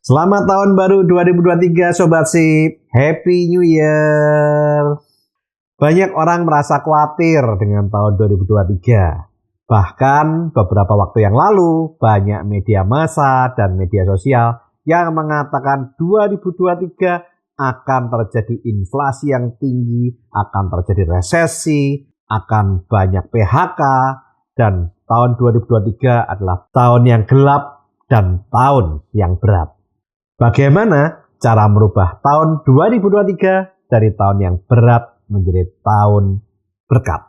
Selamat tahun baru 2023 Sobat Sip. Happy New Year. Banyak orang merasa khawatir dengan tahun 2023. Bahkan beberapa waktu yang lalu banyak media massa dan media sosial yang mengatakan 2023 akan terjadi inflasi yang tinggi, akan terjadi resesi, akan banyak PHK, dan tahun 2023 adalah tahun yang gelap dan tahun yang berat. Bagaimana cara merubah tahun 2023 dari tahun yang berat menjadi tahun berkat?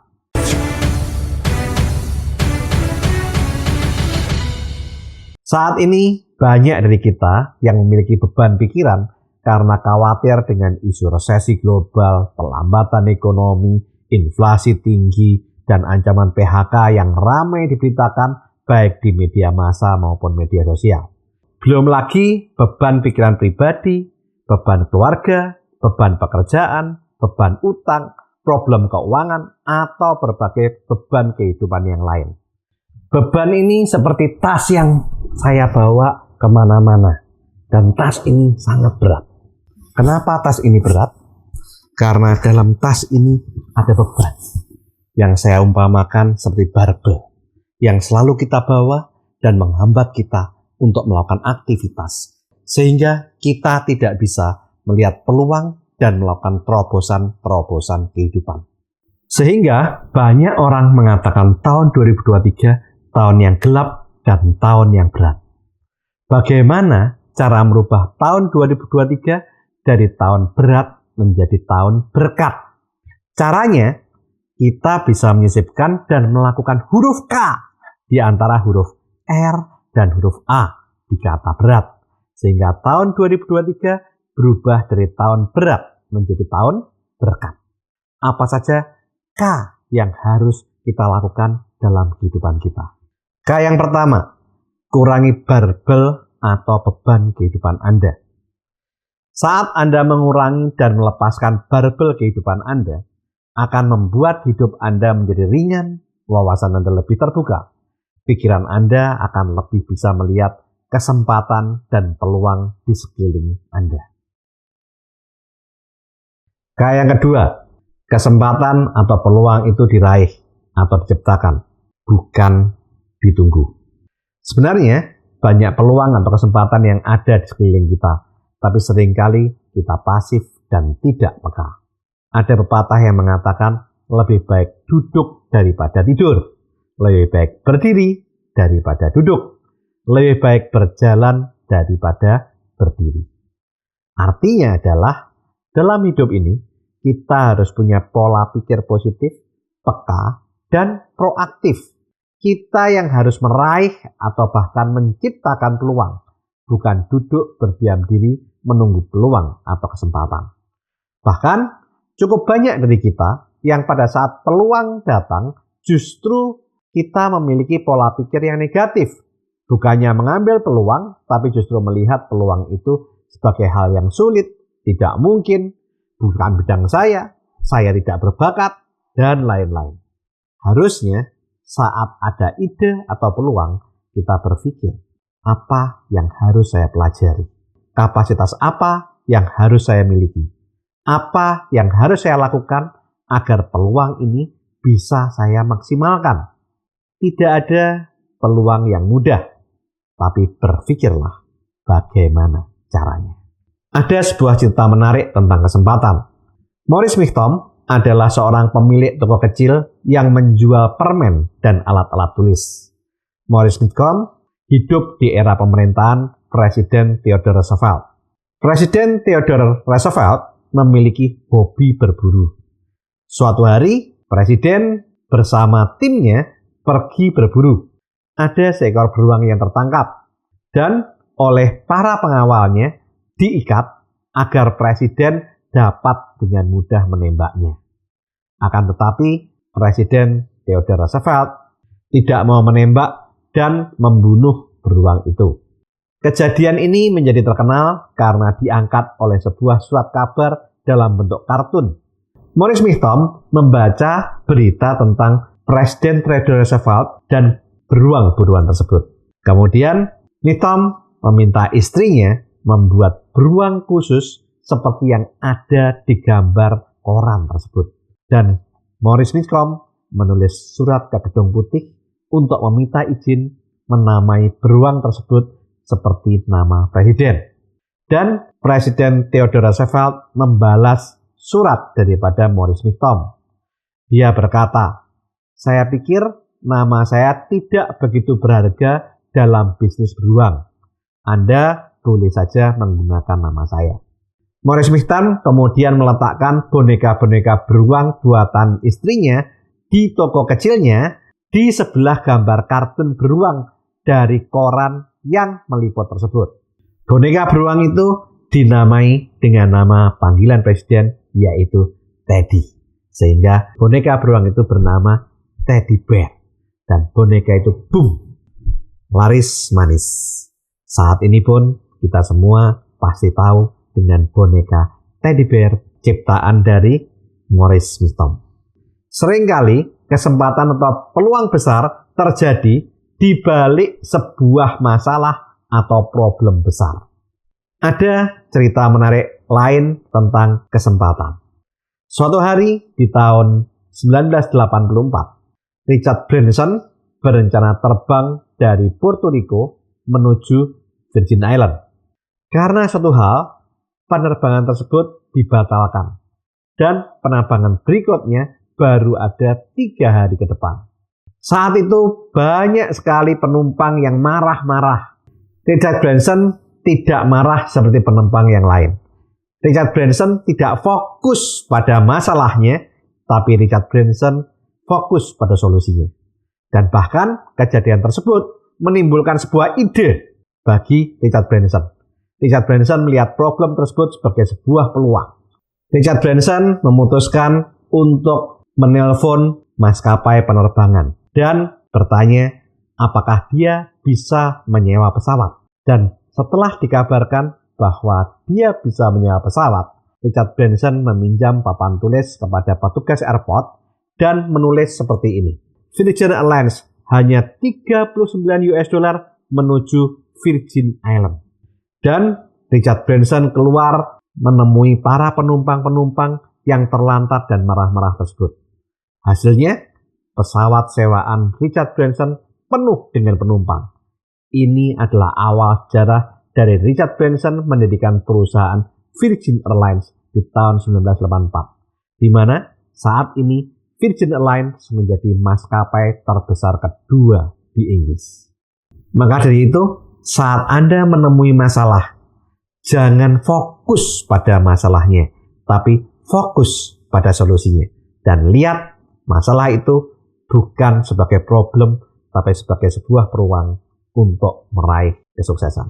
Saat ini banyak dari kita yang memiliki beban pikiran karena khawatir dengan isu resesi global, pelambatan ekonomi, inflasi tinggi, dan ancaman PHK yang ramai diberitakan baik di media massa maupun media sosial. Belum lagi beban pikiran pribadi, beban keluarga, beban pekerjaan, beban utang, problem keuangan, atau berbagai beban kehidupan yang lain. Beban ini seperti tas yang saya bawa kemana-mana. Dan tas ini sangat berat. Kenapa tas ini berat? Karena dalam tas ini ada beban. Yang saya umpamakan seperti barbel. Yang selalu kita bawa dan menghambat kita untuk melakukan aktivitas, sehingga kita tidak bisa melihat peluang dan melakukan terobosan-terobosan kehidupan. Sehingga banyak orang mengatakan tahun 2023 tahun yang gelap dan tahun yang berat. Bagaimana cara merubah tahun 2023 dari tahun berat menjadi tahun berkat? Caranya, kita bisa menyisipkan dan melakukan huruf K di antara huruf R dan huruf A di kata berat, sehingga tahun 2023 berubah dari tahun berat menjadi tahun berkat. Apa saja K yang harus kita lakukan dalam kehidupan kita? K yang pertama, kurangi barbel atau beban kehidupan Anda. Saat Anda mengurangi dan melepaskan barbel kehidupan Anda, akan membuat hidup Anda menjadi ringan, wawasan Anda lebih terbuka. Pikiran Anda akan lebih bisa melihat kesempatan dan peluang di sekeliling Anda. K yang kedua, kesempatan atau peluang itu diraih atau diciptakan, bukan ditunggu. Sebenarnya banyak peluang atau kesempatan yang ada di sekeliling kita, tapi seringkali kita pasif dan tidak peka. Ada pepatah yang mengatakan lebih baik duduk daripada tidur. Lebih baik berdiri daripada duduk. Lebih baik berjalan daripada berdiri. Artinya adalah dalam hidup ini kita harus punya pola pikir positif, peka, dan proaktif. Kita yang harus meraih atau bahkan menciptakan peluang, bukan duduk berdiam diri menunggu peluang atau kesempatan. Bahkan cukup banyak dari kita yang pada saat peluang datang justru kita memiliki pola pikir yang negatif. Bukannya mengambil peluang, tapi justru melihat peluang itu sebagai hal yang sulit, tidak mungkin, bukan bidang saya tidak berbakat, dan lain-lain. Harusnya saat ada ide atau peluang, kita berpikir, apa yang harus saya pelajari? Kapasitas apa yang harus saya miliki? Apa yang harus saya lakukan agar peluang ini bisa saya maksimalkan? Tidak ada peluang yang mudah, tapi berpikirlah bagaimana caranya. Ada sebuah cerita menarik tentang kesempatan. Maurice Mitchum adalah seorang pemilik toko kecil yang menjual permen dan alat-alat tulis. Maurice Mitchum hidup di era pemerintahan Presiden Theodore Roosevelt. Presiden Theodore Roosevelt memiliki hobi berburu. Suatu hari, Presiden bersama timnya pergi berburu. Ada seekor beruang yang tertangkap dan oleh para pengawalnya diikat agar Presiden dapat dengan mudah menembaknya. Akan tetapi Presiden Theodore Roosevelt tidak mau menembak dan membunuh beruang itu. Kejadian ini menjadi terkenal karena diangkat oleh sebuah surat kabar dalam bentuk kartun. Maurice Mitchum membaca berita tentang Presiden Theodore Roosevelt dan beruang-beruang tersebut. Kemudian Mitchum meminta istrinya membuat beruang khusus seperti yang ada di gambar koran tersebut. Dan Maurice Mitcomb menulis surat ke Gedung Putih untuk meminta izin menamai beruang tersebut seperti nama presiden. Dan Presiden Theodore Roosevelt membalas surat daripada Maurice Mitcomb. Dia berkata, "Saya pikir nama saya tidak begitu berharga dalam bisnis beruang. Anda boleh saja menggunakan nama saya." Maurice Mitcomb kemudian meletakkan boneka-boneka beruang buatan istrinya di toko kecilnya di sebelah gambar kartun beruang dari koran yang meliput tersebut. Boneka beruang itu dinamai dengan nama panggilan presiden, yaitu Teddy. Sehingga boneka beruang itu bernama Teddy Bear. Dan boneka itu boom, laris manis. Saat ini pun kita semua pasti tahu dengan boneka Teddy Bear ciptaan dari Maurice Mitcomb. Seringkali kesempatan atau peluang besar terjadi di balik sebuah masalah atau problem besar. Ada cerita menarik lain tentang kesempatan. Suatu hari di tahun 1984, Richard Branson berencana terbang dari Puerto Rico menuju Virgin Island. Karena suatu hal, penerbangan tersebut dibatalkan dan penerbangan berikutnya baru ada 3 hari ke depan. Saat itu banyak sekali penumpang yang marah-marah. Richard Branson tidak marah seperti penumpang yang lain. Richard Branson tidak fokus pada masalahnya, tapi Richard Branson fokus pada solusinya. Dan bahkan kejadian tersebut menimbulkan sebuah ide bagi Richard Branson. Richard Branson melihat problem tersebut sebagai sebuah peluang. Richard Branson memutuskan untuk menelpon maskapai penerbangan dan bertanya apakah dia bisa menyewa pesawat. Dan setelah dikabarkan bahwa dia bisa menyewa pesawat, Richard Branson meminjam papan tulis kepada petugas airport dan menulis seperti ini. Virgin Airlines hanya $39 menuju Virgin Island. Dan Richard Branson keluar menemui para penumpang-penumpang yang terlantar dan marah-marah tersebut. Hasilnya, pesawat sewaan Richard Branson penuh dengan penumpang. Ini adalah awal sejarah dari Richard Branson mendirikan perusahaan Virgin Airlines di tahun 1984, di mana saat ini Virgin Airlines menjadi maskapai terbesar kedua di Inggris. Maka dari itu, saat Anda menemui masalah, jangan fokus pada masalahnya, tapi fokus pada solusinya. Dan lihat masalah itu bukan sebagai problem, tapi sebagai sebuah peluang untuk meraih kesuksesan.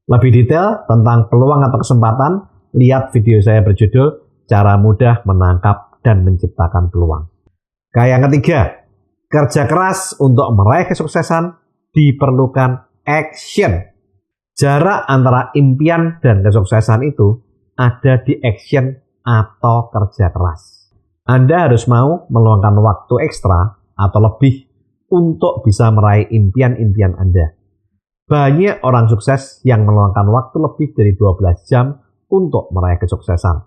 Lebih detail tentang peluang atau kesempatan, lihat video saya berjudul Cara Mudah Menangkap dan Menciptakan Peluang. Yang ketiga, kerja keras untuk meraih kesuksesan diperlukan action. Jarak antara impian dan kesuksesan itu ada di action atau kerja keras. Anda harus mau meluangkan waktu ekstra atau lebih untuk bisa meraih impian-impian Anda. Banyak orang sukses yang meluangkan waktu lebih dari 12 jam untuk meraih kesuksesan.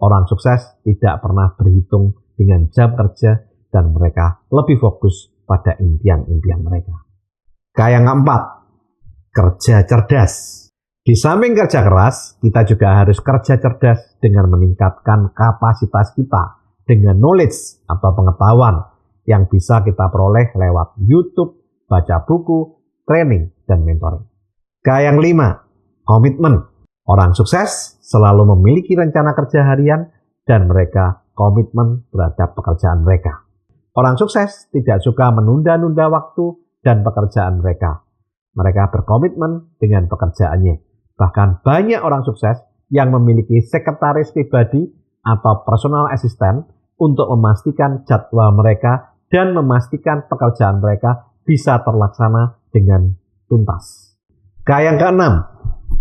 Orang sukses tidak pernah berhitung dengan jam kerja dan mereka lebih fokus pada impian-impian mereka. Yang keempat, kerja cerdas. Di samping kerja keras, kita juga harus kerja cerdas dengan meningkatkan kapasitas kita dengan knowledge atau pengetahuan yang bisa kita peroleh lewat YouTube, baca buku, training, dan mentoring. Yang kelima, komitmen. Orang sukses selalu memiliki rencana kerja harian dan mereka komitmen terhadap pekerjaan mereka. Orang sukses tidak suka menunda-nunda waktu dan pekerjaan mereka. Mereka berkomitmen dengan pekerjaannya. Bahkan banyak orang sukses yang memiliki sekretaris pribadi atau personal assistant untuk memastikan jadwal mereka dan memastikan pekerjaan mereka bisa terlaksana dengan tuntas. Yang keenam,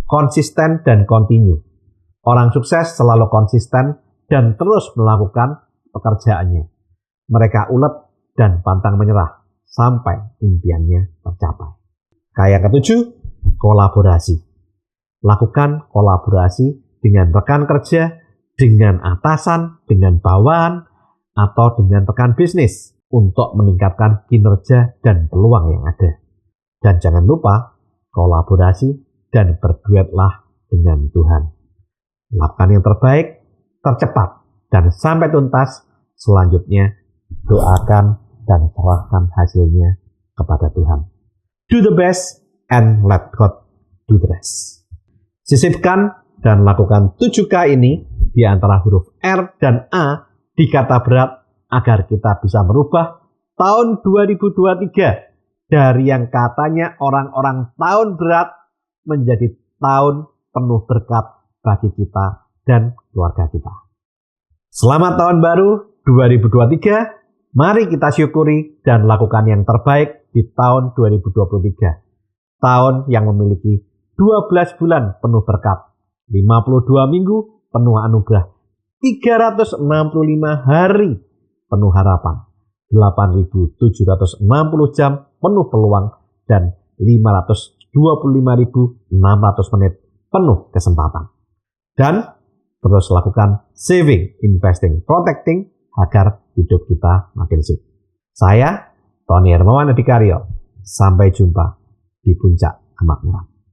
konsisten dan continue. Orang sukses selalu konsisten dan terus melakukan pekerjaannya. Mereka ulet dan pantang menyerah sampai impiannya tercapai. Yang ketujuh, kolaborasi. Lakukan kolaborasi dengan rekan kerja, dengan atasan, dengan bawahan, atau dengan rekan bisnis untuk meningkatkan kinerja dan peluang yang ada. Dan jangan lupa kolaborasi dan berduetlah dengan Tuhan. Lakukan yang terbaik, tercepat, dan sampai tuntas. Selanjutnya, doakan dan serahkan hasilnya kepada Tuhan. Do the best and let God do the rest. Sisipkan dan lakukan 7K ini di antara huruf R dan A di kata berat agar kita bisa merubah tahun 2023 dari yang katanya orang-orang tahun berat menjadi tahun penuh berkat bagi kita dan keluarga kita. Selamat tahun baru 2023. Mari kita syukuri dan lakukan yang terbaik di tahun 2023. Tahun yang memiliki 12 bulan penuh berkat, 52 minggu penuh anugerah, 365 hari penuh harapan, 8.760 jam penuh peluang, dan 525.600 menit penuh kesempatan. Dan terus lakukan saving, investing, protecting agar hidup kita makin sip. Saya, Tony Hermawan Adikaryo. Sampai jumpa di puncak kemakmuran.